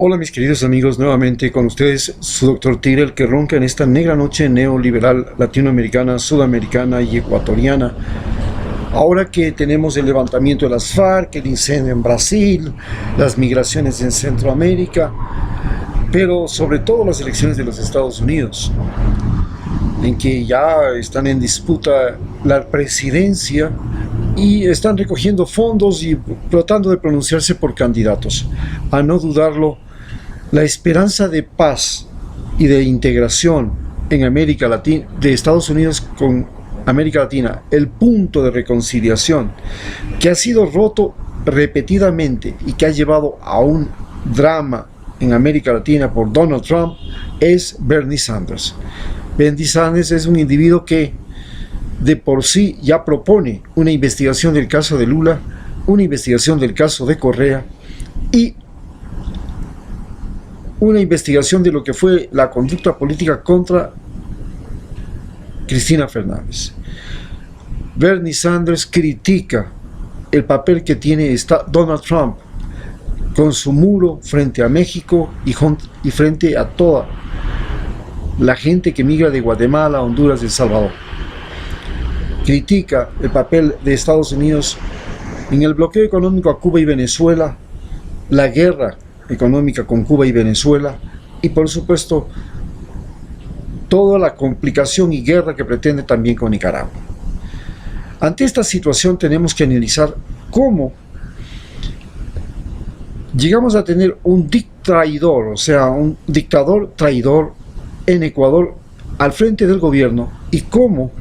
Hola mis queridos amigos, nuevamente con ustedes su doctor Tigre, el que ronca en esta negra noche neoliberal latinoamericana, sudamericana y ecuatoriana. Ahora que tenemos el levantamiento de las FARC, el incendio en Brasil, las migraciones en Centroamérica, pero sobre todo las elecciones de los Estados Unidos, en que ya están en disputa la presidencia y están recogiendo fondos y tratando de pronunciarse por candidatos. A no dudarlo, la esperanza de paz y de integración en América Latina, de Estados Unidos con América Latina, el punto de reconciliación que ha sido roto repetidamente y que ha llevado a un drama en América Latina por Donald Trump, es Bernie Sanders. Bernie Sanders es un individuo que de por sí ya propone una investigación del caso de Lula, una investigación del caso de Correa y una investigación de lo que fue la conducta política contra Cristina Fernández. Bernie Sanders critica el papel que tiene Donald Trump con su muro frente a México y frente a toda la gente que migra de Guatemala, Honduras y El Salvador. Critica el papel de Estados Unidos en el bloqueo económico a Cuba y Venezuela, la guerra económica con Cuba y Venezuela y por supuesto toda la complicación y guerra que pretende también con Nicaragua. Ante esta situación tenemos que analizar cómo llegamos a tener un traidor, o sea, un dictador traidor en Ecuador al frente del gobierno y cómo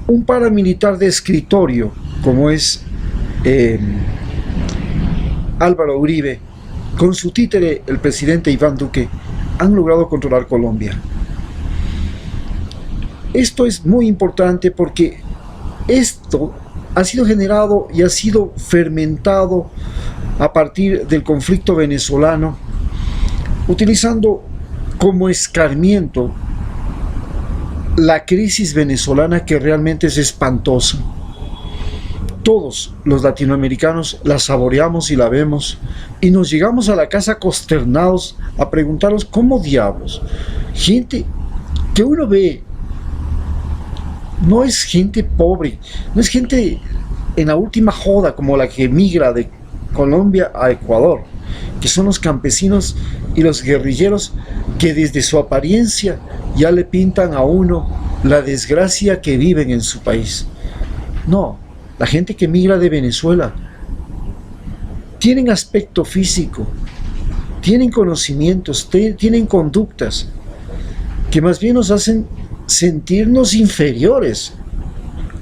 un paramilitar de escritorio como es Álvaro Uribe, con su títere el presidente Iván Duque, han logrado controlar Colombia. Esto es muy importante porque esto ha sido generado y ha sido fermentado a partir del conflicto venezolano, utilizando como escarmiento la crisis venezolana, que realmente es espantosa. Todos los latinoamericanos la saboreamos y la vemos y nos llegamos a la casa consternados a preguntarnos cómo diablos, gente que uno ve, no es gente pobre, no es gente en la última joda como la que migra de Colombia a Ecuador, que son los campesinos y los guerrilleros que desde su apariencia ya le pintan a uno la desgracia que viven en su país. No, la gente que migra de Venezuela tienen aspecto físico, tienen conocimientos, tienen conductas que más bien nos hacen sentirnos inferiores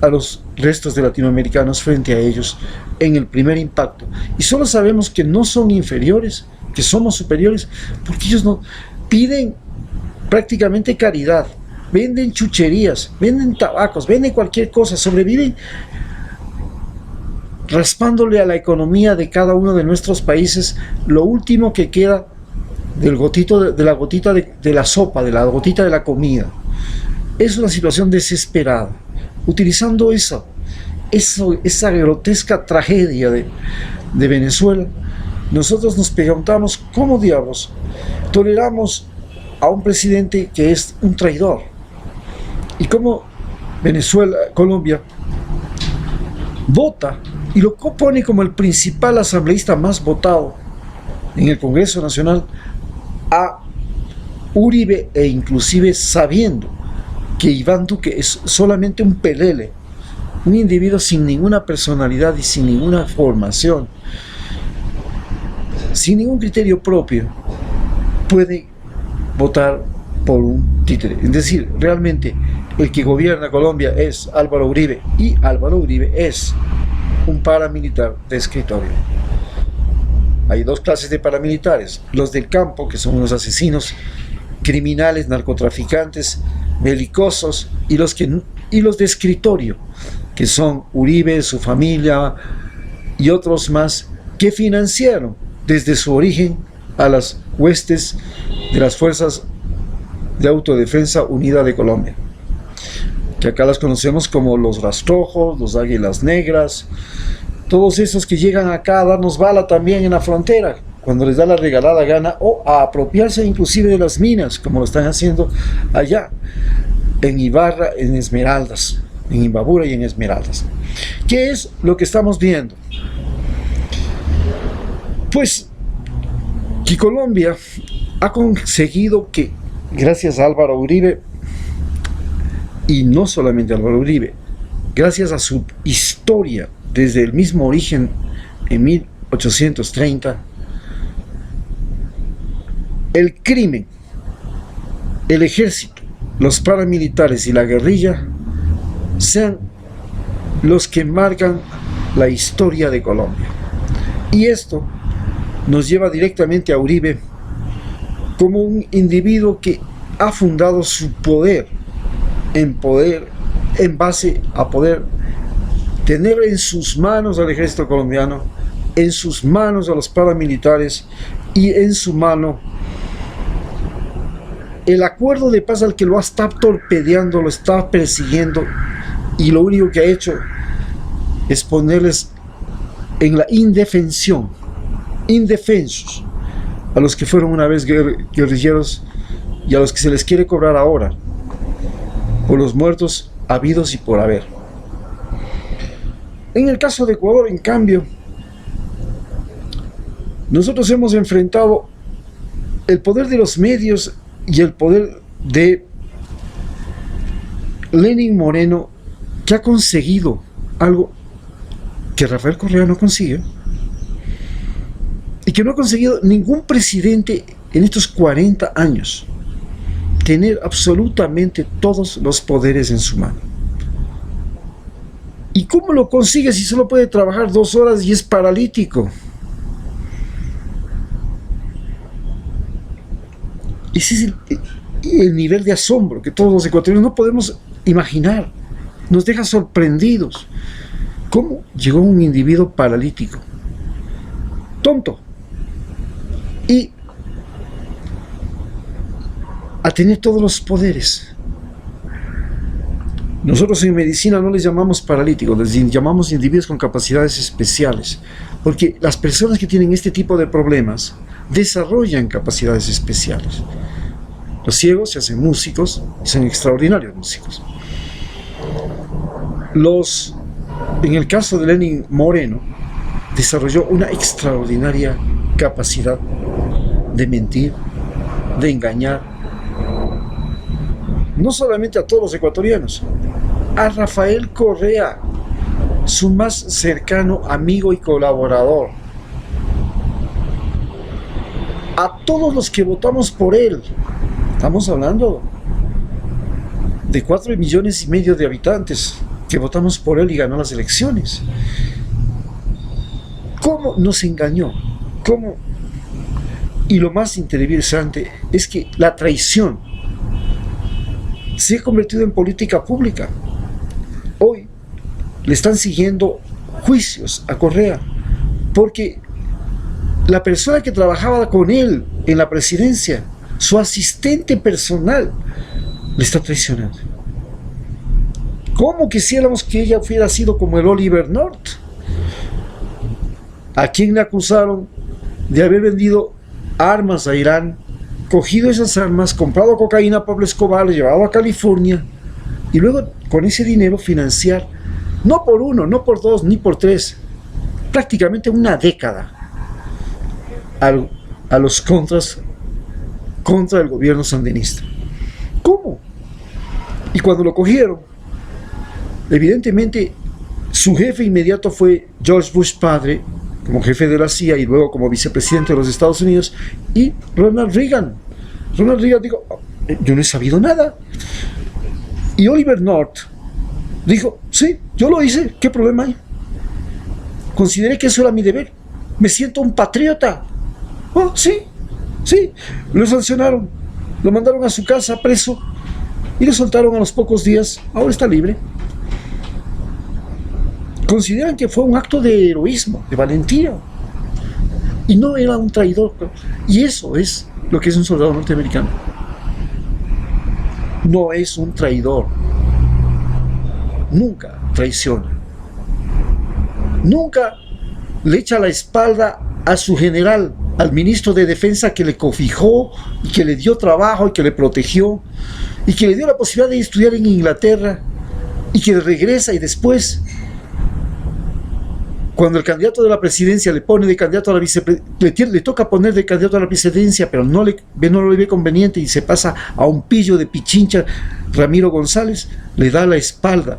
a los restos de latinoamericanos frente a ellos en el primer impacto. Y solo sabemos que no son inferiores, que somos superiores, porque ellos no piden prácticamente caridad, venden chucherías, venden tabacos, venden cualquier cosa, sobreviven raspándole a la economía de cada uno de nuestros países lo último que queda del gotito de la gotita de la sopa, de la gotita de la comida. Es una situación desesperada. Utilizando esa grotesca tragedia de Venezuela, nosotros nos preguntamos cómo diablos toleramos a un presidente que es un traidor, y cómo Colombia vota y lo pone como el principal asambleísta más votado en el Congreso Nacional a Uribe, e inclusive sabiendo que Iván Duque es solamente un pelele, un individuo sin ninguna personalidad y sin ninguna formación, sin ningún criterio propio, puede votar por un títere. Es decir, realmente el que gobierna Colombia es Álvaro Uribe, y Álvaro Uribe es un paramilitar de escritorio. Hay dos clases de paramilitares: los del campo, que son unos asesinos, criminales, narcotraficantes, belicosos, y los de escritorio, que son Uribe, su familia y otros más, que financiaron desde su origen a las huestes de las Fuerzas de Autodefensa Unida de Colombia, que acá las conocemos como los Rastrojos, los Águilas Negras, todos esos que llegan acá a darnos bala también en la frontera, cuando les da la regalada gana, o a apropiarse inclusive de las minas, como lo están haciendo allá, en Ibarra, en Esmeraldas, en Imbabura y en Esmeraldas. ¿Qué es lo que estamos viendo? Pues que Colombia ha conseguido que, gracias a Álvaro Uribe, y no solamente a Álvaro Uribe, gracias a su historia desde el mismo origen en 1830, el crimen, el ejército, los paramilitares y la guerrilla sean los que marcan la historia de Colombia. Y esto nos lleva directamente a Uribe como un individuo que ha fundado su poder en base a poder tener en sus manos al ejército colombiano, en sus manos a los paramilitares y en su mano el acuerdo de paz al que lo está torpedeando, lo está persiguiendo, y lo único que ha hecho es ponerles en la indefensión, indefensos, a los que fueron una vez guerrilleros y a los que se les quiere cobrar ahora por los muertos habidos y por haber. En el caso de Ecuador, en cambio, nosotros hemos enfrentado el poder de los medios y el poder de Lenín Moreno, que ha conseguido algo que Rafael Correa no consigue, y que no ha conseguido ningún presidente en estos 40 años, tener absolutamente todos los poderes en su mano. ¿Y cómo lo consigue si solo puede trabajar 2 horas y es paralítico? Ese es el nivel de asombro que todos los ecuatorianos no podemos imaginar. Nos deja sorprendidos. ¿Cómo llegó un individuo paralítico, tonto, y a tener todos los poderes? Nosotros en medicina no les llamamos paralíticos, les llamamos individuos con capacidades especiales, porque las personas que tienen este tipo de problemas desarrollan capacidades especiales. Los ciegos se hacen músicos y son extraordinarios músicos. En el caso de Lenín Moreno, desarrolló una extraordinaria capacidad de mentir, de engañar, no solamente a todos los ecuatorianos, a Rafael Correa, su más cercano amigo y colaborador, a todos los que votamos por él. Estamos hablando de 4,5 millones de habitantes que votamos por él y ganó las elecciones. ¿Cómo nos engañó? ¿Cómo? Y lo más interesante es que la traición se ha convertido en política pública. Hoy le están siguiendo juicios a Correa porque la persona que trabajaba con él en la presidencia, su asistente personal, le está traicionando. ¿Cómo quisiéramos que ella hubiera sido como el Oliver North? ¿A quien le acusaron de haber vendido armas a Irán, cogido esas armas, comprado cocaína a Pablo Escobar, llevado a California y luego con ese dinero financiar, no por 1, no por 2, ni por 3, prácticamente una década a los contras contra el gobierno sandinista? ¿Cómo? Y cuando lo cogieron, evidentemente su jefe inmediato fue George Bush padre, como jefe de la CIA y luego como vicepresidente de los Estados Unidos, y Ronald Reagan. Ronald Reagan dijo, yo no he sabido nada. Y Oliver North dijo, sí, yo lo hice, ¿qué problema hay? Consideré que eso era mi deber, me siento un patriota. Oh, sí, sí, lo sancionaron, lo mandaron a su casa preso y lo soltaron a los pocos días, ahora está libre. Consideran que fue un acto de heroísmo, de valentía, y no era un traidor. Y eso es lo que es un soldado norteamericano. No es un traidor, nunca traiciona, nunca le echa la espalda a su general, al ministro de Defensa que le cobijó y que le dio trabajo y que le protegió y que le dio la posibilidad de estudiar en Inglaterra y que regresa y después, cuando el candidato de la presidencia le pone de candidato a la vicepresidencia, le toca poner de candidato a la presidencia, pero no lo ve conveniente y se pasa a un pillo de Pichincha, Ramiro González, le da la espalda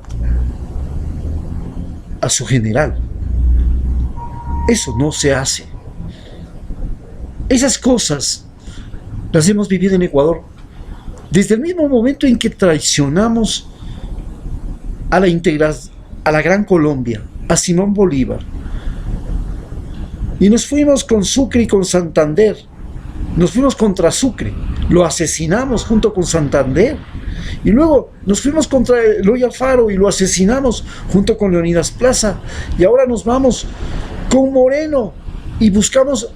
a su general. Eso no se hace. Esas cosas las hemos vivido en Ecuador desde el mismo momento en que traicionamos a la Gran Colombia, a Simón Bolívar, y nos fuimos con Sucre y con Santander. Nos fuimos contra Sucre, lo asesinamos junto con Santander, y luego nos fuimos contra Eloy Alfaro y lo asesinamos junto con Leonidas Plaza, y ahora nos vamos con Moreno y buscamos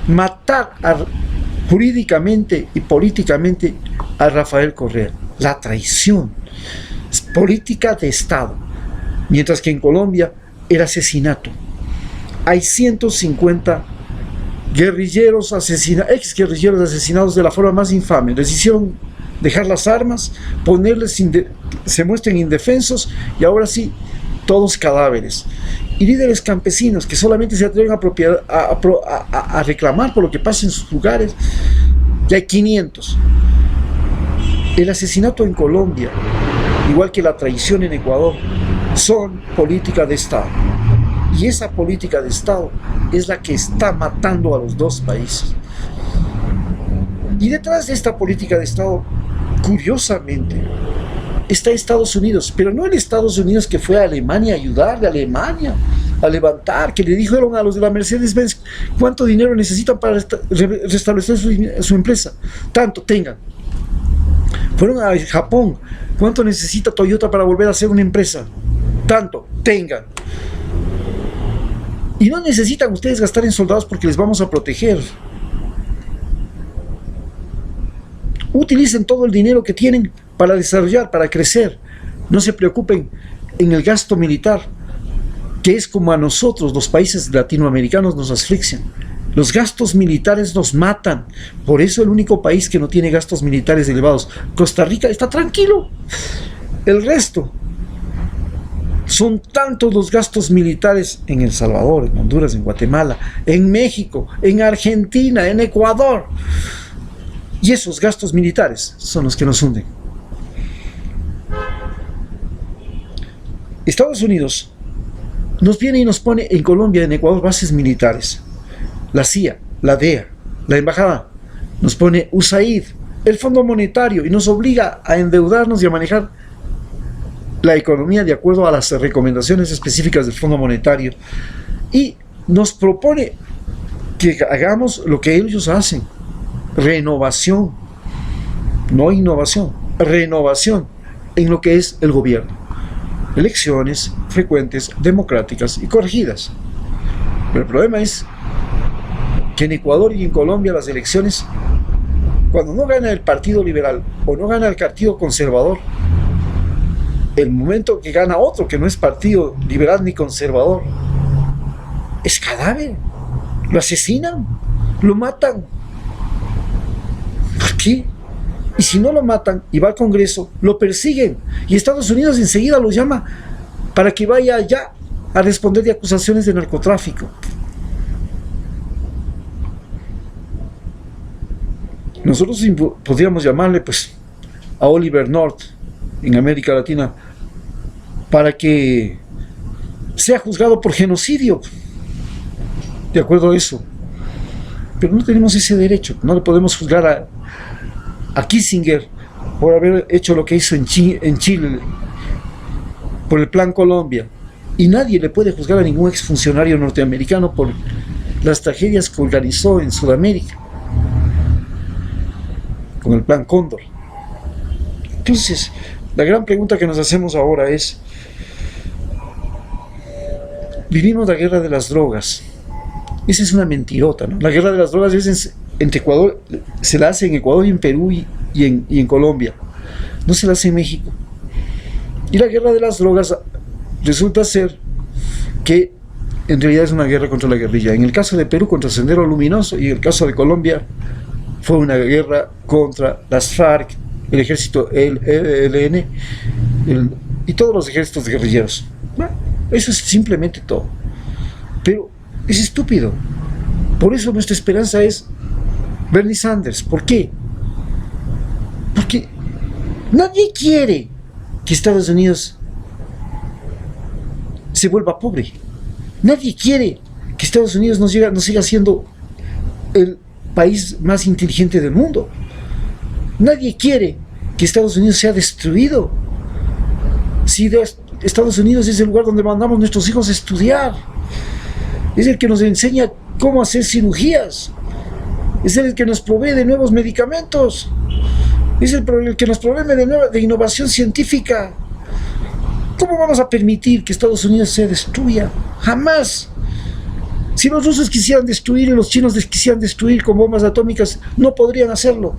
matar jurídicamente y políticamente a Rafael Correa. La traición es política de Estado, mientras que en Colombia era asesinato. Hay 150 guerrilleros ex guerrilleros asesinados de la forma más infame. Les hicieron dejar las armas, se muestran indefensos y ahora sí, todos cadáveres. Y líderes campesinos que solamente se atreven a reclamar por lo que pasa en sus lugares. Ya hay 500. El asesinato en Colombia, igual que la traición en Ecuador, son política de Estado. Y esa política de Estado es la que está matando a los dos países. Y detrás de esta política de Estado, curiosamente, está Estados Unidos, pero no el Estados Unidos que fue a Alemania a ayudarle a Alemania a levantar, que le dijeron a los de la Mercedes-Benz cuánto dinero necesitan para restablecer su empresa. Tanto, tengan. Fueron a Japón, ¿cuánto necesita Toyota para volver a ser una empresa? Tanto, tengan. Y no necesitan ustedes gastar en soldados porque les vamos a proteger. Utilicen todo el dinero que tienen para desarrollar, para crecer. No se preocupen en el gasto militar, que es como a nosotros, los países latinoamericanos, nos asfixian. Los gastos militares nos matan. Por eso el único país que no tiene gastos militares elevados, Costa Rica, está tranquilo. El resto, son tantos los gastos militares en El Salvador, en Honduras, en Guatemala, en México, en Argentina, en Ecuador. Y esos gastos militares son los que nos hunden. Estados Unidos nos viene y nos pone en Colombia, en Ecuador, bases militares. La CIA, la DEA, la embajada, nos pone USAID, el Fondo Monetario, y nos obliga a endeudarnos y a manejar la economía de acuerdo a las recomendaciones específicas del Fondo Monetario. Y nos propone que hagamos lo que ellos hacen: renovación, no innovación, renovación en lo que es el gobierno. Elecciones frecuentes, democráticas y corregidas. Pero el problema es que en Ecuador y en Colombia las elecciones, cuando no gana el Partido Liberal o no gana el Partido Conservador, el momento que gana otro que no es Partido Liberal ni Conservador, es cadáver. Lo asesinan, lo matan. ¿Por qué? Y si no lo matan y va al Congreso, lo persiguen. Y Estados Unidos enseguida lo llama para que vaya allá a responder de acusaciones de narcotráfico. Nosotros podríamos llamarle pues a Oliver North en América Latina para que sea juzgado por genocidio, de acuerdo a eso. Pero no tenemos ese derecho. No le podemos juzgar a Kissinger por haber hecho lo que hizo en Chile, por el Plan Colombia. Y nadie le puede juzgar a ningún exfuncionario norteamericano por las tragedias que organizó en Sudamérica, con el Plan Cóndor. Entonces, la gran pregunta que nos hacemos ahora es: vivimos la guerra de las drogas. Esa es una mentirota, ¿no? La guerra de las drogas es entre Ecuador, se la hace en Ecuador y en Perú y en Colombia. No se la hace en México. Y la guerra de las drogas resulta ser que en realidad es una guerra contra la guerrilla. En el caso de Perú contra Sendero Luminoso y en el caso de Colombia fue una guerra contra las FARC, el ejército, el ELN y todos los ejércitos guerrilleros. Bueno, eso es simplemente todo. Pero es estúpido. Por eso nuestra esperanza es Bernie Sanders. ¿Por qué? Porque nadie quiere que Estados Unidos se vuelva pobre. Nadie quiere que Estados Unidos no siga siendo el país más inteligente del mundo. Nadie quiere que Estados Unidos sea destruido. Si Estados Unidos es el lugar donde mandamos a nuestros hijos a estudiar, es el que nos enseña cómo hacer cirugías, es el que nos provee de nuevos medicamentos, es el que nos provee de innovación científica. ¿Cómo vamos a permitir que Estados Unidos se destruya? Jamás. Si los rusos quisieran destruir y los chinos quisieran destruir con bombas atómicas, no podrían hacerlo.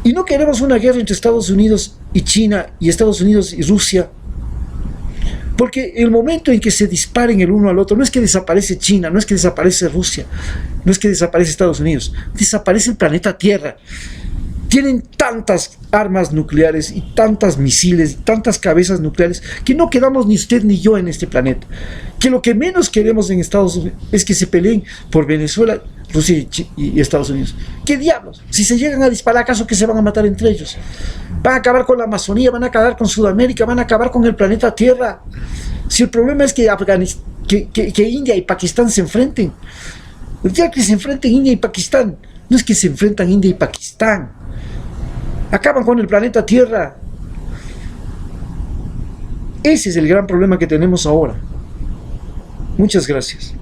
Y no queremos una guerra entre Estados Unidos y China, y Estados Unidos y Rusia, porque el momento en que se disparen el uno al otro, no es que desaparece China, no es que desaparece Rusia, no es que desaparece Estados Unidos, desaparece el planeta Tierra. Tienen tantas armas nucleares y tantas misiles y tantas cabezas nucleares que no quedamos ni usted ni yo en este planeta. Que lo que menos queremos en Estados Unidos es que se peleen por Venezuela, Rusia y Estados Unidos. ¿Qué diablos? Si se llegan a disparar, ¿acaso que se van a matar entre ellos? Van a acabar con la Amazonía, van a acabar con Sudamérica, van a acabar con el planeta Tierra. Si el problema es que India y Pakistán se enfrenten, el día que se enfrenten India y Pakistán, no es que se enfrentan India y Pakistán, acaban con el planeta Tierra. Ese es el gran problema que tenemos ahora. Muchas gracias.